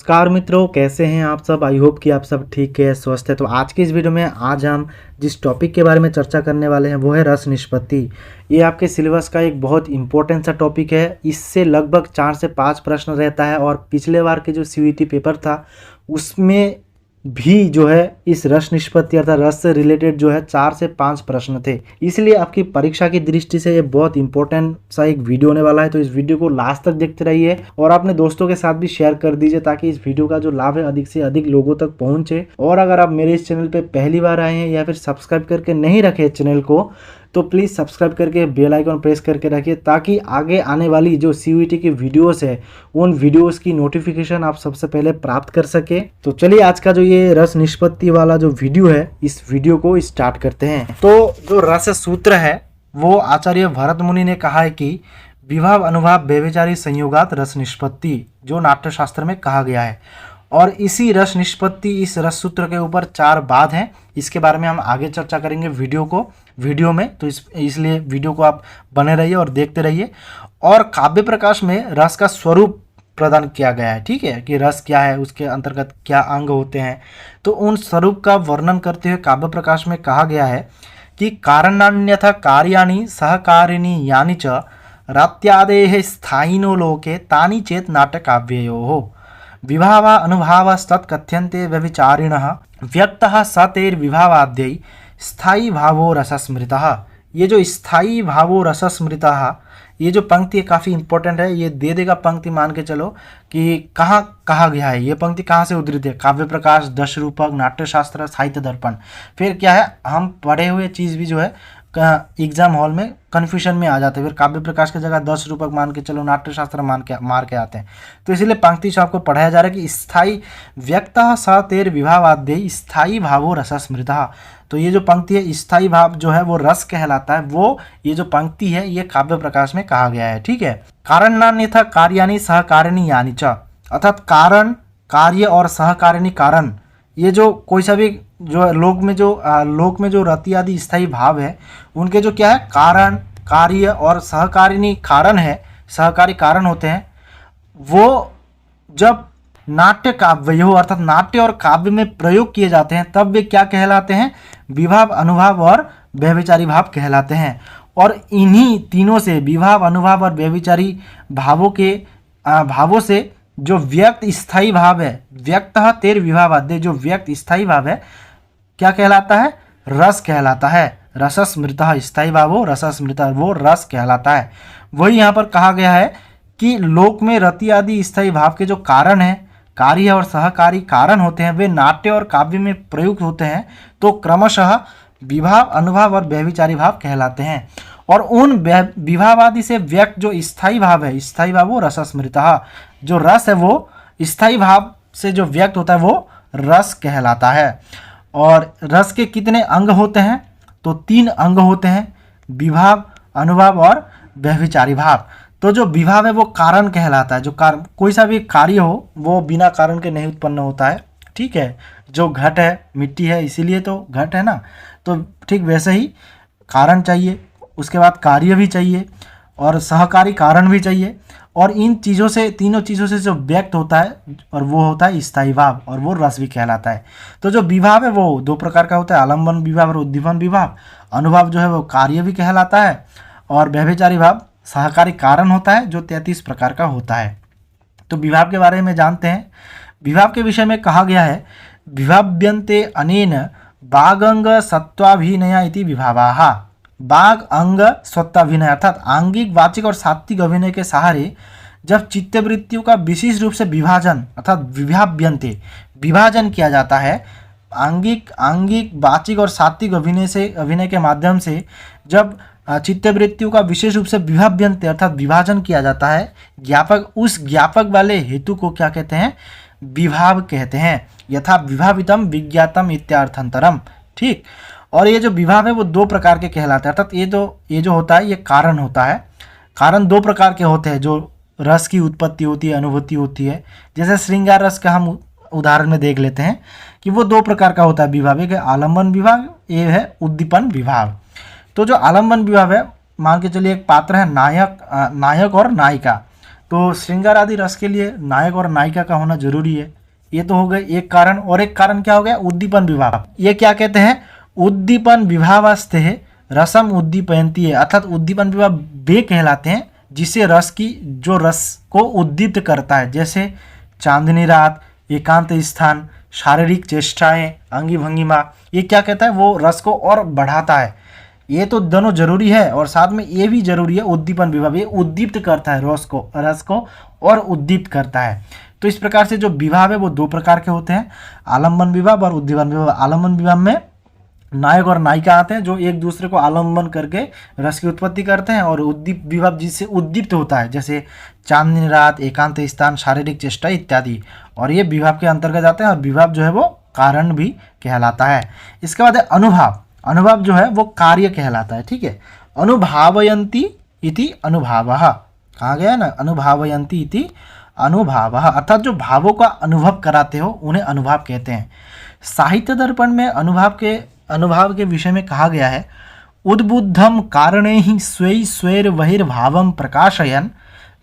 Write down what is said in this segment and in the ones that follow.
नमस्कार मित्रों, कैसे हैं आप सब। आई होप कि आप सब ठीक है, स्वस्थ है। तो आज की इस वीडियो में आज हम जिस टॉपिक के बारे में चर्चा करने वाले हैं वो है रस निष्पत्ति। ये आपके सिलेबस का एक बहुत इंपॉर्टेंट सा टॉपिक है। इससे लगभग 4 से 5 प्रश्न रहता है और पिछले बार के जो सीयूईटी पेपर था उसमें भी जो है इस रस निष्पत्ति अर्थात रस से रिलेटेड जो है 4 से 5 प्रश्न थे। इसलिए आपकी परीक्षा की दृष्टि से ये बहुत इंपॉर्टेंट सा एक वीडियो होने वाला है। तो इस वीडियो को लास्ट तक देखते रहिए और अपने दोस्तों के साथ भी शेयर कर दीजिए ताकि इस वीडियो का जो लाभ है अधिक से अधिक लोगों तक पहुंचे। और अगर आप मेरे इस चैनल पर पहली बार आए हैं या फिर सब्सक्राइब करके नहीं रखे चैनल को तो प्लीज़ सब्सक्राइब करके बेल आइकन प्रेस करके रखिए ताकि आगे आने वाली जो सीयूईटी की वीडियोस है उन वीडियोस की नोटिफिकेशन आप सबसे पहले प्राप्त कर सके। तो चलिए आज का जो ये रस निष्पत्ति वाला जो वीडियो है इस वीडियो को स्टार्ट करते हैं। तो जो रस सूत्र है वो आचार्य भरत मुनि ने कहा है कि विभाव अनुभाव व्यभिचारी संयोगात रस निष्पत्ति, जो नाट्यशास्त्र में कहा गया है। और इसी रस निष्पत्ति इस रस सूत्र के ऊपर 4 बात हैं। इसके बारे में हम आगे चर्चा करेंगे वीडियो में। तो इसलिए वीडियो को आप बने रहिए और देखते रहिए। और काव्य प्रकाश में रस का स्वरूप प्रदान किया गया है, ठीक है, कि रस क्या है, उसके अंतर्गत क्या अंग होते हैं। तो उन स्वरूप का वर्णन करते हुए काव्य प्रकाश में कहा गया है कि कारणान्यथा कार्याणि सहकारिणी यानि च रात्यादेः स्थायिनो लोके तानि चेत नाट्यकाव्ययोः विभाव अनुभावस्तत्कथ्यन्ते व्यभिचारिणः व्यक्तः सतेर्विभावाद्यै स्थायी भावो रसस्मृतः। ये जो स्थायी भावो रसस्मृतः ये जो पंक्ति है काफ़ी इंपॉर्टेंट है। ये दे देगा पंक्ति, मान के चलो कि कहाँ कहा गया है। ये पंक्ति कहाँ से उद्धृत है? काव्य प्रकाश, दश रूपक, नाट्यशास्त्र, साहित्य दर्पण। फिर क्या है, हम पढ़े हुए चीज़ भी जो है एग्जाम हॉल में कन्फ्यूजन में आ जाते हैं। फिर काव्य प्रकाश की जगह 10 रूपक मान के चलो, नाट्यशास्त्र मार के आते हैं। तो इसीलिए पंक्ति से आपको पढ़ाया जा रहा है कि स्थायी व्यक्तः स तेर विभावाद्य स्थायी भावो रसस्मृतः। तो ये जो पंक्ति है स्थायी भाव जो है वो रस कहलाता है। वो ये जो पंक्ति है ये काव्य प्रकाश में कहा गया है, ठीक है। कारणान्यथा कार्याणि सहकारिणी यानि च, अर्थात कारण, कार्य और सहकारिणी कारण, ये जो कोई सा भी जो लोक में जो रति आदि स्थायी भाव है उनके जो क्या है कारण, कार्य और सहकारिणी कारण है, सहकारी कारण होते हैं। वो जब नाट्य काव्य हो अर्थात नाट्य और काव्य में प्रयोग किए जाते हैं तब वे क्या कहलाते हैं? विभाव, अनुभाव और व्यभिचारी भाव कहलाते हैं। और इन्हीं तीनों से, विभाव, अनुभाव और व्यभिचारी भावों से जो व्यक्त स्थायी भाव है, व्यक्तः तेर विभावाद्य, जो व्यक्त स्थायी भाव है क्या कहलाता है? रस कहलाता है। रसस्मृतः, स्थायी भावो रसस्मृतः, वो रस कहलाता है। वही यहाँ पर कहा गया है कि लोक में रति आदि स्थायी भाव के जो कारण है, कार्य और सहकारी कारण होते हैं, वे नाट्य और काव्य में प्रयुक्त होते हैं तो क्रमशः विभाव, अनुभाव और व्यभिचारी भाव कहलाते हैं। और उन विभावादि से व्यक्त जो स्थायी भाव है, स्थायी भाव वो रसस्मृतः, जो रस है वो स्थायी भाव से जो व्यक्त होता है वो रस कहलाता है। और रस के कितने अंग होते हैं? तो 3 अंग होते हैं, विभाव, अनुभाव और व्यभिचारी भाव। तो जो विभाव है वो कारण कहलाता है। जो कारण, कोई सा भी कार्य हो वो बिना कारण के नहीं उत्पन्न होता है, ठीक है। जो घट है, मिट्टी है, इसीलिए तो घट है ना। तो ठीक वैसे ही कारण चाहिए, उसके बाद कार्य भी चाहिए और सहकारी कारण भी चाहिए। और इन चीज़ों से, तीनों चीज़ों से जो व्यक्त होता है और वो होता है स्थायी भाव और वो रस भी कहलाता है। तो जो विभाव है वो 2 प्रकार का होता है, आलम्बन विभाव और उद्दीपन विभाव। अनुभाव जो है वो कार्य भी कहलाता है और व्यभिचारी भाव सहकारी कारण होता है जो 33 प्रकार का होता है। तो विभाव के बारे में जानते हैं। विभाव के विषय में कहा गया है विभाव्यन्ते अनेन बागंग सत्वाभिनय इति विभावाः। बाग, अंग, सत्वाभिनय अर्थात आंगिक, वाचिक और सात्विक अभिनय के सहारे जब चित्तवृत्तियों का विशेष रूप से विभाजन अर्थात विभाव्यन्ते विभाजन किया जाता है, आंगिक, वाचिक और सात्विक अभिनय के माध्यम से जब चित्तवृत्तियों का विशेष रूप से विभाव्यन्ते अर्थात विभाजन किया जाता है, उस ज्ञापक वाले हेतु को क्या कहते हैं? विभाव कहते हैं। यथा विभावितम विज्ञातम इत्यार्थंतरम, ठीक। और ये जो विभाव है वो 2 प्रकार के कहलाते हैं, अर्थात ये जो होता है ये कारण होता है। कारण 2 प्रकार के होते हैं जो रस की उत्पत्ति होती है, अनुभूति होती है। जैसे श्रृंगार रस का हम उदाहरण में देख लेते हैं कि वो 2 प्रकार का होता है विभाव, एक है आलम्बन विभाव, एक है उद्दीपन विभाव। तो जो आलम्बन विभाव है, मान के चलिए एक पात्र है नायक और नायिका। तो श्रृंगार आदि रस के लिए नायक और नायिका का होना जरूरी है। ये तो हो गए एक कारण। और एक कारण क्या हो गया, उद्दीपन विभाव। ये क्या कहते हैं, उद्दीपन विभावास्ते है रसम उद्दीपयंती है, अर्थात उद्दीपन विभाव वे कहलाते हैं जिसे रस की, जो रस को उद्दीप्त करता है, जैसे चांदनी रात, एकांत स्थान, शारीरिक चेष्टाएं, अंगी भंगिमा। ये क्या कहता है, वो रस को और बढ़ाता है। ये तो दोनों जरूरी है और साथ में ये भी जरूरी है उद्दीपन विभाव, ये उद्दीप्त करता है रस को और उद्दीप्त करता है। तो इस प्रकार से जो विभाव है वो दो प्रकार के होते हैं, आलम्बन विभाव और उद्दीपन विभाव। आलम्बन विभाव में नायक और नायिका आते हैं जो एक दूसरे को आलम्बन करके रस की उत्पत्ति करते हैं, और उद्दीप विभाव जिससे उद्दीप्त होता है, जैसे चांदनी रात, एकांत स्थान, शारीरिक चेष्टा इत्यादि, और ये विभाव के अंतर्गत आते हैं। और विभाव जो है वो कारण भी कहलाता है। इसके बाद है अनुभाव। अनुभाव जो है वो कार्य कहलाता है, ठीक है। अनुभावयंती इति अनुभावः, कहा गया ना, अनुभावयंती इति अनुभावः, अर्थात जो भावों का अनुभव कराते हो उन्हें अनुभाव कहते हैं। साहित्य दर्पण में अनुभाव के विषय में कहा गया है, उद्बुद्धम कारणे ही स्वै स्वैर बहिर्भावम प्रकाशयन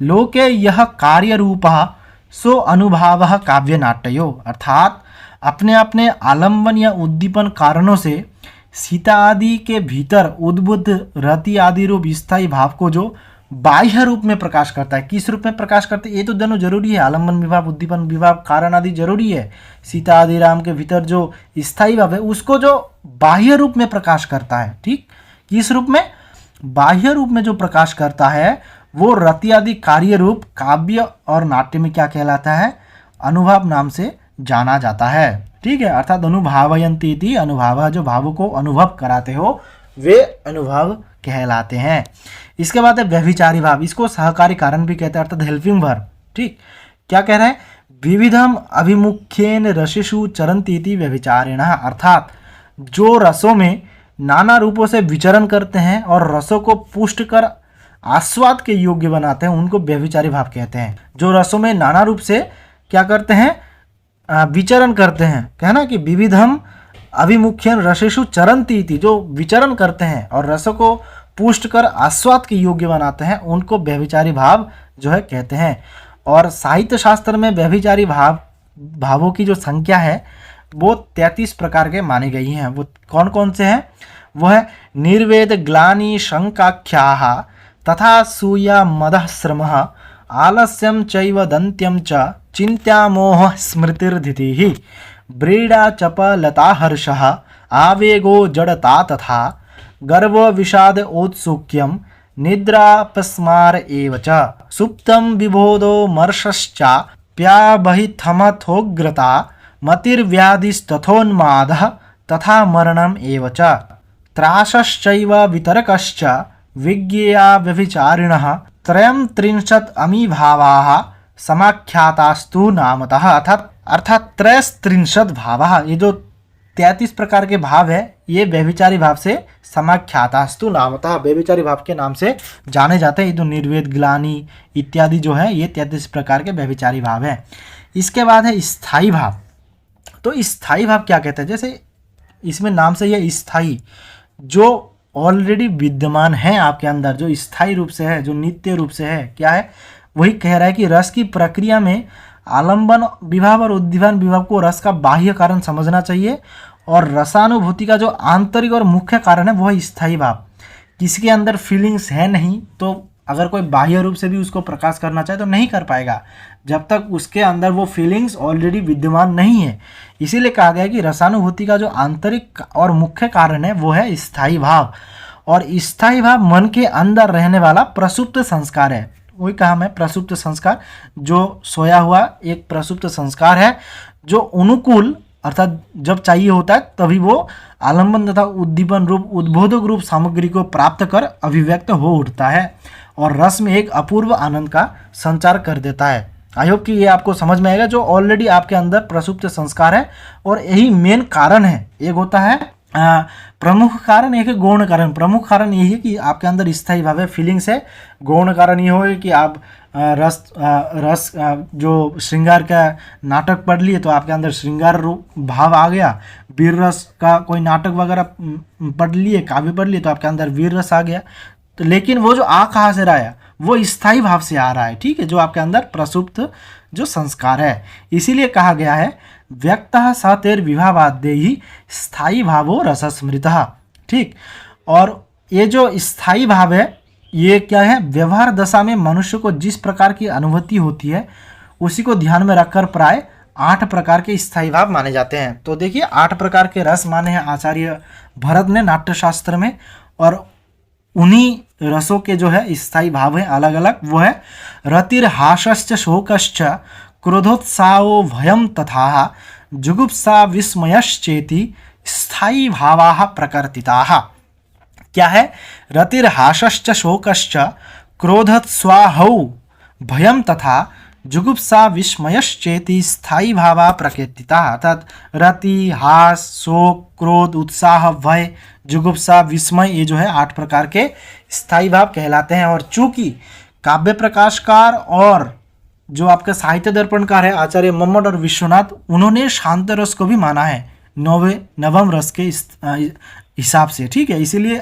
लोके यह कार्य रूपः सो अनुभावः काव्य नाट्यो, अर्थात अपने अपने आलम्बन या उद्दीपन कारणों से सीता आदि के भीतर उद्बुद्ध रति आदि रूप स्थायी भाव को जो बाह्य रूप में प्रकाश करता है। किस रूप में प्रकाश करते हैं, ये तो दोनों जरूरी है, आलम्बन विभाव, उद्दीपन विभाव, कारण आदि जरूरी है। सीता आदि राम के भीतर जो स्थायी भाव है उसको जो बाह्य रूप में प्रकाश करता है, ठीक, किस रूप में, बाह्य रूप में जो प्रकाश करता है वो रति आदि कार्य रूप काव्य और नाट्य में क्या कहलाता है, अनुभाव नाम से जाना जाता है, ठीक है। अर्थात अनुभावयंती इति अनुभाव, जो भावों को अनुभव कराते हो वे अनुभाव कहलाते हैं। इसके बाद है व्यभिचारी भाव, इसको सहकारी कारण भी कहते हैं, अर्थात हेल्पिंग वर्ब, ठीक। क्या कह रहे हैं, विविधम अभिमुख्येन रसेषु चरन्ति इति व्यभिचारिणः, अर्थात जो रसों में नाना रूपों से विचरण करते हैं और रसों को पुष्ट कर आस्वाद के योग्य बनाते हैं उनको व्यभिचारी भाव कहते हैं। जो रसों में नाना रूप से क्या करते हैं, विचरण करते हैं, कहना कि विविधम अभिमुख्यन रसेषु चरन्ति इति, जो विचरण करते हैं और रसों को पुष्ट कर आस्वाद के योग्य बनाते हैं उनको व्यभिचारी भाव जो है कहते हैं। और साहित्य शास्त्र में व्यभिचारी भावों की जो संख्या है वो 33 प्रकार के मानी गई हैं। वो कौन कौन से हैं, वो है निर्वेद ग्लानि शंकाख्याः तथा सूया मदः श्रमः आलस्यम चैव दन्त्यम च चिंत्या मोह स्मृतिर्धितिः व्रीडा चपलता हर्षः आवेगो जड़ता तथा गर्व विषाद औत्सुक्यम निद्रापस्मार एव च सुप्तम विबोधो मर्षश्च प्याबहिथमथोग्रता मतिर्व्याधिस्तथोन्मादः तथा मरणम एव च त्रासश्चैव वितरकश्च विज्ञेया व्यभिचारिणः त्रयं त्रिंशत् अमीभावाः समाख्यातास्तु नामतः, अर्थात त्रयस्त्रिंशत् भावाः, ये जो 33 प्रकार के भाव है ये व्यभिचारी भाव से समाख्यातास्तु नामतः, व्यभिचारी भाव के नाम से जाने जाते हैं। ये जो निर्वेद ग्लानि इत्यादि जो है ये 33 प्रकार के व्यभिचारी भाव हैं। इसके बाद है स्थायी भाव। तो स्थायी भाव क्या कहते हैं, जैसे इसमें नाम से ये स्थायी, जो ऑलरेडी विद्यमान है आपके अंदर, जो स्थायी रूप से है, जो नित्य रूप से है, क्या है, वही कह रहा है कि रस की प्रक्रिया में आलंबन विभाव और उद्दीपन विभाव को रस का बाह्य कारण समझना चाहिए, और रसानुभूति का जो आंतरिक और मुख्य कारण है वो है स्थायी भाव। किसी के अंदर फीलिंग्स है नहीं तो अगर कोई बाह्य रूप से भी उसको प्रकाश करना चाहे तो नहीं कर पाएगा जब तक उसके अंदर वो फीलिंग्स ऑलरेडी विद्यमान नहीं है। इसीलिए कहा गया कि रसानुभूति का जो आंतरिक और मुख्य कारण है वो है स्थायी भाव, और स्थायी भाव मन के अंदर रहने वाला प्रसुप्त संस्कार है। वही कहा मैं, प्रसुप्त संस्कार, जो सोया हुआ एक प्रसुप्त संस्कार है जो अनुकूल, अर्थात जब चाहिए होता है तभी वो आलंबन तथा उद्दीपन रूप उद्बोधक रूप सामग्री को प्राप्त कर अभिव्यक्त हो उठता है और रस में एक अपूर्व आनंद का संचार कर देता है। आई होप कि ये आपको समझ में आएगा। जो ऑलरेडी आपके अंदर प्रसुप्त संस्कार है और यही मेन कारण है। एक होता है प्रमुख कारण, एक है गौण कारण। प्रमुख कारण यही है कि आपके अंदर स्थायी भाव है, फीलिंग्स है। गौण कारण ये होगा कि आप रस जो श्रृंगार का नाटक पढ़ लिए तो आपके अंदर श्रृंगार रूप भाव आ गया। वीर रस का कोई नाटक वगैरह पढ़ लिए, काव्य पढ़ लिए तो आपके अंदर वीर रस आ गया। तो लेकिन वो जो आ कहाँ से रहा है, वो स्थायी भाव से आ रहा है, ठीक है, जो आपके अंदर प्रसुप्त जो संस्कार है। इसीलिए कहा गया है व्यक्तः स तैर्विभावाद्यैः स्थायी भावो रसस्मृतः, ठीक। और ये जो स्थायी भाव है ये क्या है, व्यवहार दशा में मनुष्य को जिस प्रकार की अनुभूति होती है उसी को ध्यान में रखकर प्राय 8 प्रकार के स्थायी भाव माने जाते हैं। तो देखिए 8 प्रकार के रस माने हैं आचार्य भरत ने नाट्यशास्त्र में, और उन्हीं रसों के जो है स्थायी भाव है अलग अलग, वो है रतिर्हासश्च शोकश्च क्रोधोत्साहो भयम तथा जुगुप्सा विस्मयश्चेति स्थायी भावाः प्रकृतिताः। क्या है, रतिर्हासश्च शोकश्च क्रोधोत्साहो भयम तथा जुगुप्सा विस्मयश्चेति स्थायी भावा प्रकृतिता। अर्थात रति, हास, शोक, क्रोध, उत्साह, भय, जुगुप्सा, विस्मय, ये जो है 8 प्रकार के स्थायी भाव कहलाते हैं। और चूंकि काव्य प्रकाशकार और जो आपका साहित्य दर्पणकार है आचार्य मम्मट और विश्वनाथ, उन्होंने शांत रस को भी माना है नवम रस के हिसाब से, ठीक है। इसीलिए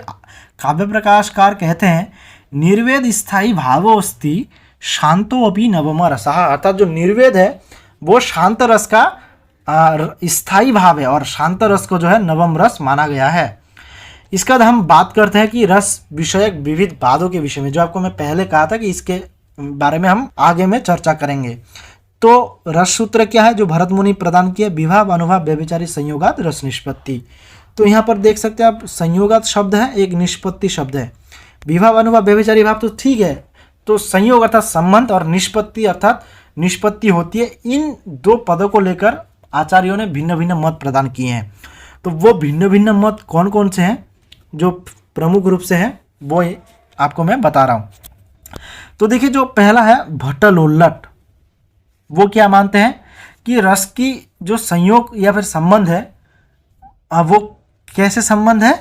काव्य प्रकाशकार कहते हैं निर्वेद स्थायी भावोस्ति शांतो अपि नवम रसः। अर्थात जो निर्वेद है वो शांत रस का स्थायी भाव है और शांत रस को जो है नवम रस माना गया है। इसके बाद हम बात करते हैं कि रस विषयक विविध वादों के विषय में, जो आपको मैं पहले कहा था कि इसके बारे में हम आगे में चर्चा करेंगे। तो रस सूत्र क्या है जो भरत मुनि प्रदान किया, विभाव अनुभव व्यभिचारी संयोगात रस निष्पत्ति। तो यहाँ पर देख सकते हैं आप संयोगात शब्द है, एक निष्पत्ति शब्द है। विभाव अनुभव व्यभिचारी भाव तो ठीक है, तो संयोग अर्थात संबंध और निष्पत्ति अर्थात निष्पत्ति होती है। इन 2 पदों को लेकर आचार्यों ने भिन्न भिन्न मत प्रदान किए हैं। तो वो भिन्न भिन्न मत कौन कौन से हैं जो प्रमुख रूप से हैं वो आपको मैं बता रहा हूँ। तो देखिए जो पहला है भट्टलोल्लट, वो क्या मानते हैं कि रस की जो संयोग या फिर संबंध है वो कैसे संबंध है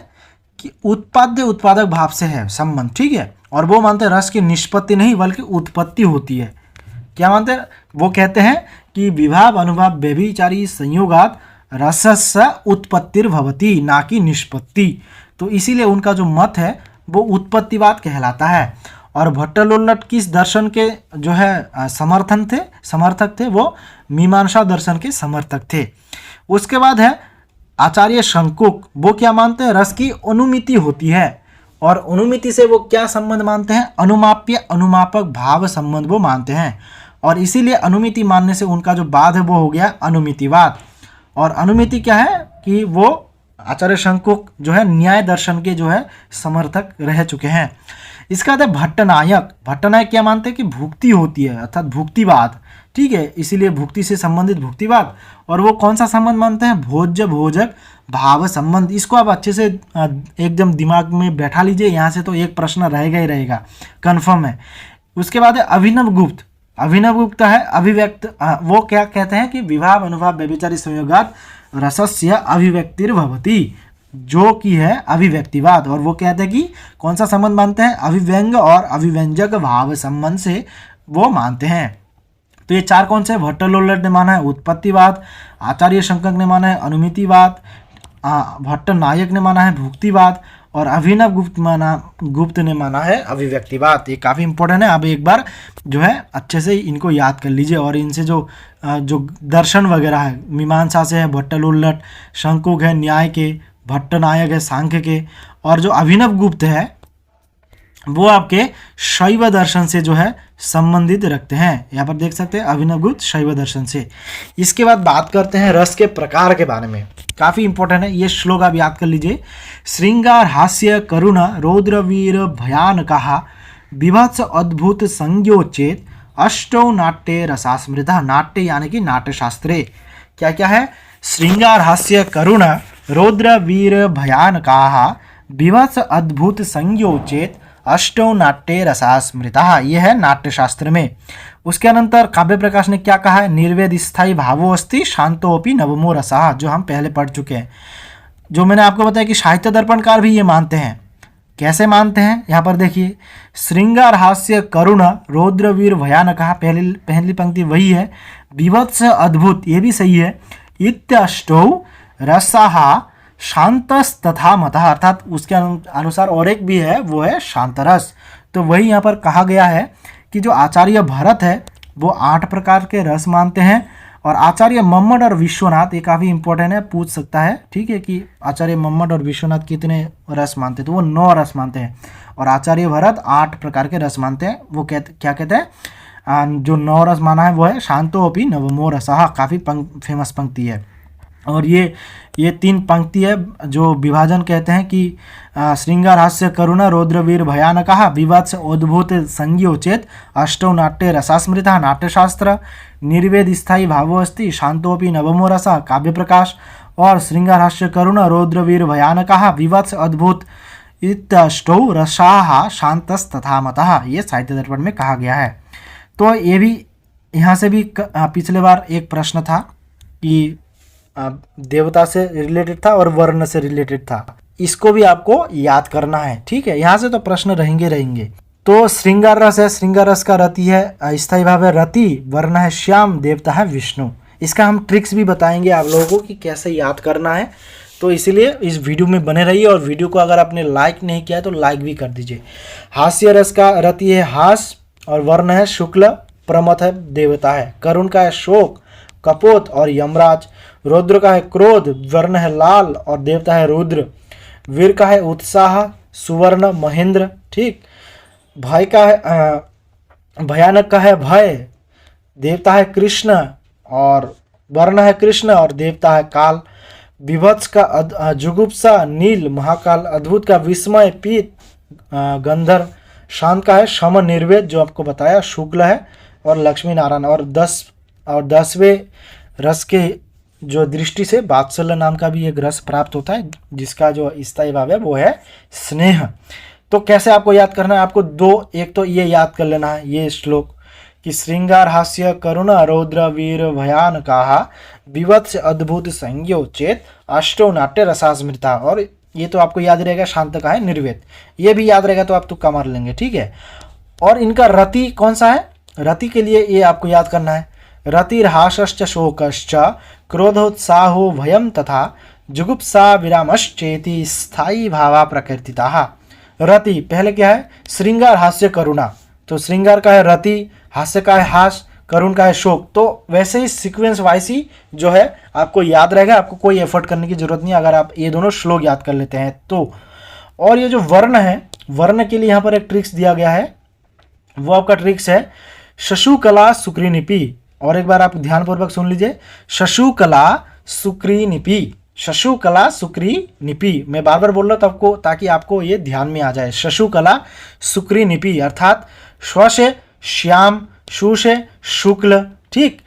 कि उत्पाद्य उत्पादक भाव से है संबंध, ठीक है। और वो मानते हैं रस की निष्पत्ति नहीं बल्कि उत्पत्ति होती है। क्या मानते हैं, वो कहते हैं कि विभाव अनुभव व्यभिचारी संयोगात रसस्य उत्पत्तिर्भवति ना कि निष्पत्ति। तो इसीलिए उनका जो मत है वो उत्पत्तिवाद कहलाता है। और भट्टलोल्लट किस दर्शन के जो है समर्थक थे, वो मीमांसा दर्शन के समर्थक थे। उसके बाद है आचार्य शंकुक, वो क्या मानते हैं रस की अनुमिति होती है, और अनुमिति से वो क्या संबंध मानते हैं, अनुमाप्य अनुमापक भाव संबंध वो मानते हैं। और इसीलिए अनुमिति मानने से उनका जो वाद है वो हो गया अनुमितिवाद। और अनुमिति क्या है कि वो आचार्य शंकुक जो है न्याय दर्शन के जो है समर्थक रह चुके हैं। इसका बाद भट्टनायक, भट्टनायक क्या मानते हैं कि भुक्ति होती है अर्थात भुक्तिवाद, ठीक है। इसीलिए भुक्ति से संबंधित भुक्तिवाद। और वो कौन सा संबंध मानते हैं, भोज्य भोजक भाव संबंध। इसको आप अच्छे से एकदम दिमाग में बैठा लीजिए, यहाँ से तो एक प्रश्न रहेगा ही रहेगा, कन्फर्म है। उसके बाद है अभिनव गुप्त, अभिनव गुप्त है अभिव्यक्त, वो क्या कहते हैं कि विभाव अनुभव व्यभिचारी संयोगात रसस्य अभिव्यक्तिर्भवति, जो की है अभिव्यक्तिवाद। और वो कहते हैं कि कौन सा संबंध मानते हैं, अभिव्यंग और अभिव्यंजक भाव संबंध से वो मानते हैं। तो ये 4 कौन से, भट्टलोल्लट ने माना है उत्पत्तिवाद, आचार्य शंकर ने माना है अनुमितिवाद, भट्टनायक ने माना है भुक्तिवाद, और अभिनव गुप्त ने माना है अभिव्यक्तिवाद। ये काफ़ी इंपॉर्टेंट है, आप एक बार जो है अच्छे से इनको याद कर लीजिए। और इनसे जो दर्शन वगैरह है, मीमांसा से है भट्टलोल्लट, शंकुक है न्याय के, भट्टनायक है सांख्य के, और जो अभिनव गुप्त है वो आपके शैव दर्शन से जो है संबंधित रखते हैं। यहाँ पर देख सकते हैं अभिनव गुप्त शैव दर्शन से। इसके बाद बात करते हैं रस के प्रकार के बारे में, काफ़ी इंपॉर्टेंट है, ये श्लोक आप याद कर लीजिए। श्रृंगार हास्य करुण रौद्र वीर भयानकः विभत्स अद्भुत संज्ञोचेत अष्टौ नाट्ये रसास्मृतः। नाट्य यानी कि नाट्यशास्त्रे क्या क्या है, श्रृंगार हास्य करुण रौद्र वीर भयानकाः विभत्स अद्भुत संज्ञोचेत अष्टौ नाट्ये रसास्मृतः, यह है नाट्यशास्त्र में। उसके अनंतर काव्य प्रकाश ने क्या कहा है, निर्वेद स्थायी भावो अस्ति शांतोपि नवमो रसः, जो हम पहले पढ़ चुके हैं। जो मैंने आपको बताया कि साहित्य दर्पणकार भी ये मानते हैं। कैसे मानते हैं, यहाँ पर देखिए, श्रृंगार हास्य करुण रौद्र वीर भयानकः, पहली पंक्ति वही है, विभत्स अद्भुत, ये भी सही है, इत्यष्टौ रसः शांतस तथा मतः, अर्थात उसके अनुसार और एक भी है, वो है शांतरस, तो वही यहाँ पर कहा गया है कि जो आचार्य भरत है वो 8 प्रकार के रस मानते हैं, और आचार्य मम्मट और विश्वनाथ, ये काफ़ी इंपॉर्टेंट है, पूछ सकता है, ठीक है, कि आचार्य मम्मट और विश्वनाथ कितने रस मानते हैं, तो वो 9 रस मानते हैं, और आचार्य भरत 8 प्रकार के रस मानते हैं। वो क्या कहते हैं, जो 9 रस माना है वो है शांतोपि नवमो रसः, काफ़ी फेमस पंक्ति है। और ये 3 पंक्ति है जो विभाजन कहते हैं कि श्रृंगार हास्य करुणा रौद्र वीर भयानकः विवत्स उद्भूत संज्ञोचेत अष्टौ नाट्य रसास्मृतः नाट्यशास्त्र निर्वेद स्थायी भावोस्ति शांतोपि नवमो रसः काव्य प्रकाश, और श्रृंगार हास्य करुणा रौद्र वीर भयानकः विवत्स अद्भुत इत्यष्टौ रसाः शांतस्तथा मतः, ये साहित्य दर्पण में कहा गया है। तो ये भी यहाँ से भी पिछले बार एक प्रश्न था कि देवता से रिलेटेड था और वर्ण से रिलेटेड था, इसको भी आपको याद करना है, ठीक है। यहाँ से तो प्रश्न रहेंगे। तो श्रृंगार रस है, श्रृंगार रस का रति है, स्थायी भाव है रति, वर्ण है श्याम, देवता है विष्णु। इसका हम ट्रिक्स भी बताएंगे आप लोगों को कि कैसे याद करना है, तो इसीलिए इस वीडियो में बने रहिए। और वीडियो को अगर आपने लाइक नहीं किया है तो लाइक भी कर दीजिए। हास्य रस का रति है हास, और वर्ण है शुक्ल, प्रमथ है देवता है, करुण का है शोक, कपोत और यमराज, रौद्र का है क्रोध, वर्ण है लाल और देवता है रुद्र, वीर का है उत्साह, सुवर्ण महेंद्र, ठीक, भय का है भयानक का है भय, देवता है कृष्ण और वर्ण है कृष्ण और देवता है काल, विभत्स का जुगुप्सा नील महाकाल, अद्भुत का विस्मय पीत गंधर्व, शांत का है शम निर्वेद जो आपको बताया शुक्ल है, और लक्ष्मी नारायण, और 10वें रस के जो दृष्टि से वात्सल्य नाम का भी एक रस प्राप्त होता है जिसका जो स्थायी भाव है वो है स्नेह। तो कैसे आपको याद करना है, आपको एक तो ये याद कर लेना है ये श्लोक कि श्रृंगार हास्य करुणा रौद्र वीर भयानकाः विवत्स अद्भुत संज्ञोचेत अष्टौ नाट्य रसास्मृता, और ये तो आपको याद रहेगा। शांत का है निर्वेद, ये भी याद रहेगा तो आप तुक्का मार लेंगे, ठीक है। और इनका रति कौन सा है, रति के लिए ये आपको याद करना है, रतिर्हासश्च शोकश्च क्रोधोत्साहो भयम तथा जुगुप्सा विरामश्चेति स्थायी भावा प्रकृतिताः। रति पहले क्या है, श्रृंगार हास्य करुणा, तो श्रृंगार का है रति, हास्य का है हास, करुण का है शोक। तो वैसे ही सीक्वेंस वाइज ही जो है आपको याद रहेगा, आपको कोई एफर्ट करने की जरूरत नहीं अगर आप ये दोनों श्लोक याद कर लेते हैं तो। और ये जो वर्ण है, वर्ण के लिए यहाँ पर एक ट्रिक्स दिया गया है, वो आपका ट्रिक्स है शशुकला सुक्रीनिपि। और एक बार आप ध्यानपूर्वक सुन लीजिए, शशुकला सुक्रीनिपि, शशुकला सुक्रीनिपि, मैं बार बार बोल रहा हूँ आपको ताकि आपको ये ध्यान में आ जाए। शशुकला सुक्रीनिपि अर्थात स्व से श्याम, शु से शुक्ल, ठीक,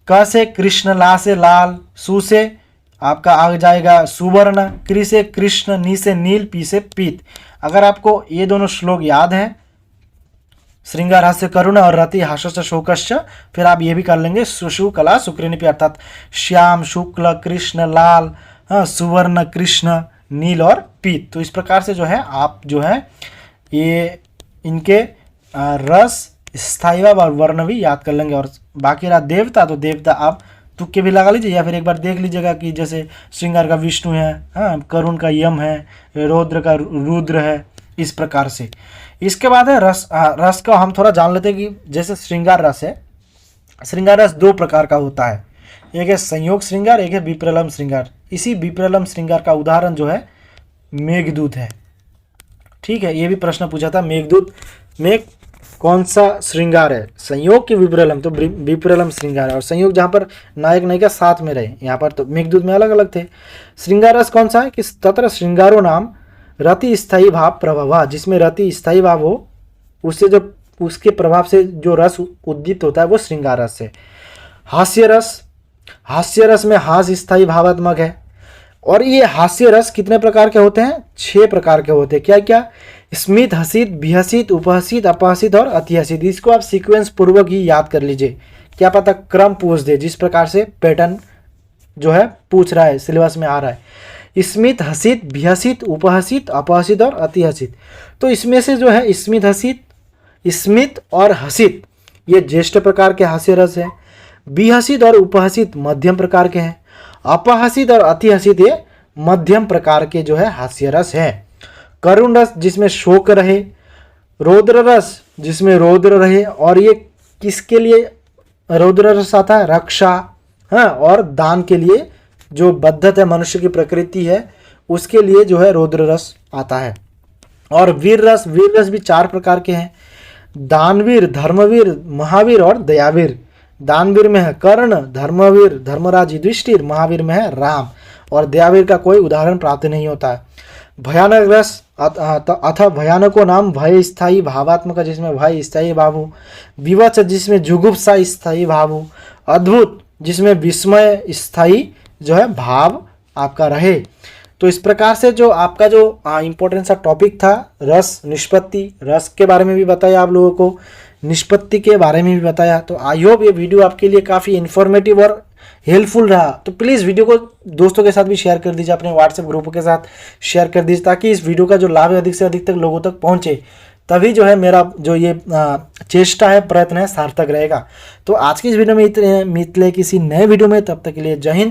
क से कृष्ण, ला से लाल, सु से आपका आ जाएगा सुवर्ण, कृ से कृष्ण, नी से नील, पी से पीत। अगर आपको ये दोनों श्लोक याद है, श्रृंगार हास्य करुण और रति हास्य शोकश्च, फिर आप ये भी कर लेंगे शशुकला सुक्रीनिपि अर्थात श्याम, शुक्ल, कृष्ण, लाल, सुवर्ण, कृष्ण, नील और पीत। तो इस प्रकार से जो है आप जो है ये इनके रस, स्थायी और वर्ण भी याद कर लेंगे। और बाकी रहा देवता, तो देवता आप तुक्के भी लगा लीजिए या फिर एक बार देख लीजिएगा कि जैसे श्रृंगार का विष्णु है, करुण का यम है, रौद्र का रुद्र है, इस प्रकार से। इसके बाद है रस। रस का हम थोड़ा जान लेते हैं कि जैसे श्रृंगार रस है, श्रृंगार रस 2 प्रकार का होता है, एक है संयोग श्रृंगार, एक है विप्रलम्ब श्रृंगार। इसी विप्रलम्ब श्रृंगार का उदाहरण जो है मेघदूत है, ठीक है। ये भी प्रश्न पूछा था, मेघदूत में कौन सा श्रृंगार है, संयोग की विप्रलम्ब, तो विप्रलम्ब श्रृंगार है। और संयोग जहाँ पर नायक नायिका साथ में रहे, यहाँ पर तो मेघदूत में अलग अलग थे। श्रृंगार रस कौन सा है कि तत्र श्रृंगारो नाम रति स्थायी भाव प्रभाव, जिसमें रति स्थायी भाव हो, उससे जो उसके प्रभाव से जो रस उद्दीप्त होता है वो श्रृंगार रस है। हास्य रस, हास्य रस में हास स्थायी भावात्मक है। और ये हास्य रस कितने प्रकार के होते हैं, 6 प्रकार के होते हैं। क्या क्या, स्मित, हसित, बिहसित, उपहसित, अपहसित और अतिहसित। इसको आप सीक्वेंस पूर्वक ही याद कर लीजिए, क्या पता क्रम पूछ दे, जिस प्रकार से पैटर्न जो है पूछ रहा है, सिलेबस में आ रहा है। स्मित, हसित, बिहसित, उपहसित, अपहसित और अतिहसित। तो इसमें से जो है स्मित, हसित, स्मित और हसित ये ज्येष्ठ प्रकार के हास्य रस है। बिहसित और उपहसित मध्यम प्रकार के हैं। अपहसित और अतिहसित ये मध्यम प्रकार के जो है हास्य रस है। करुण रस जिसमें शोक रहे, रौद्र रस जिसमें रौद्र रहे, और ये किसके लिए रौद्र रस आता है? रक्षा, हाँ, और दान के लिए, जो बद्धत है मनुष्य की प्रकृति है उसके लिए जो है रौद्र रस आता है। और वीर रस भी 4 प्रकार के हैं, दानवीर, धर्मवीर, महावीर और दयावीर। दानवीर में है कर्ण, धर्मवीर धर्मराज युधिष्ठिर, महावीर में है राम, और दयावीर का कोई उदाहरण प्राप्त नहीं होता है। भयानक रस अथ भयानको नाम भय स्थायी भावात्मक, जिसमें भय स्थायी भाव हो। विवच जिसमें जुगुप्सा स्थायी भाव हो। अद्भुत जिसमें विस्मय स्थायी जो है भाव आपका रहे। तो इस प्रकार से जो आपका जो इम्पोर्टेंट सा टॉपिक था रस निष्पत्ति, रस के बारे में भी बताया आप लोगों को, निष्पत्ति के बारे में भी बताया। तो आई होप ये वीडियो आपके लिए काफ़ी इन्फॉर्मेटिव और हेल्पफुल रहा। तो प्लीज़ वीडियो को दोस्तों के साथ भी शेयर कर दीजिए, अपने व्हाट्सएप ग्रुप के साथ शेयर कर दीजिए, ताकि इस वीडियो का जो लाभ है अधिक से अधिक तक लोगों तक पहुंचे। तभी जो है मेरा जो ये चेष्टा है, प्रयत्न है, सार्थक रहेगा। तो आज की इस वीडियो में इतने, मिलते किसी नए वीडियो में, तब तक के लिए जय हिंद।